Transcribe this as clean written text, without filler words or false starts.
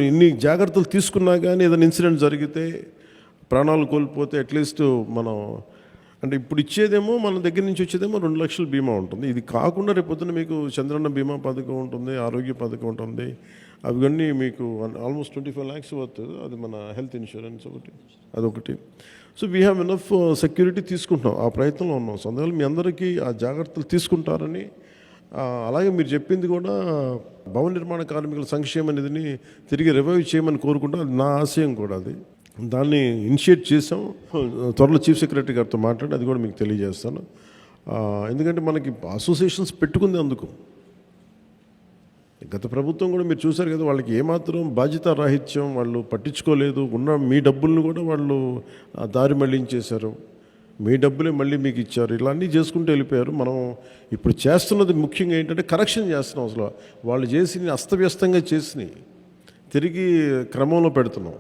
ఇన్ని జాగ్రత్తలు తీసుకున్నా కానీ ఏదైనా ఇన్సిడెంట్ జరిగితే ప్రాణాలు కోల్పోతే అట్లీస్ట్ మనం అంటే ఇప్పుడు ఇచ్చేదేమో మన దగ్గర నుంచి వచ్చేదేమో 2 లక్షల బీమా ఉంటుంది. ఇది కాకుండా రేపొద్దున మీకు చంద్రన్న బీమా పథకం ఉంటుంది, ఆరోగ్య పథకం ఉంటుంది. అవన్నీ మీకు ఆల్మోస్ట్ 25 lakhs వర్త్. అది మన హెల్త్ ఇన్సూరెన్స్ అదొకటి. So we have enough security తీసుకుంటున్నాం, ఆ ప్రయత్నంలో ఉన్నాం. సో అందువల్ల మీ అందరికీ ఆ జాగ్రత్తలు తీసుకుంటారని, అలాగే మీరు చెప్పింది కూడా భవన నిర్మాణ కార్మికుల సంక్షేమ నిధిని తిరిగి రివైవ్ చేయమని కోరుకుంటాం. అది నా ఆశయం కూడా. అది దాన్ని ఇనిషియేట్ చేసాం. త్వరలో చీఫ్ సెక్రటరీ గారితో మాట్లాడి అది కూడా మీకు తెలియజేస్తాను. ఎందుకంటే మనకి అసోసియేషన్స్ పెట్టుకుంది అందుకు. గత ప్రభుత్వం కూడా మీరు చూశారు కదా, వాళ్ళకి ఏమాత్రం బాధ్యత రాహిత్యం, వాళ్ళు పట్టించుకోలేదు. ఉన్న మీ డబ్బులను కూడా వాళ్ళు దారి మళ్లించేశారు. మీ డబ్బులే మళ్ళీ మీకు ఇచ్చారు. ఇలా అన్నీ చేసుకుంటూ వెళ్ళిపోయారు. మనం ఇప్పుడు చేస్తున్నది ముఖ్యంగా ఏంటంటే కరెక్షన్ చేస్తున్నాం. అసలు వాళ్ళు చేసి అస్తవ్యస్తంగా చేసినాయి తిరిగి క్రమంలో పెడుతున్నాం.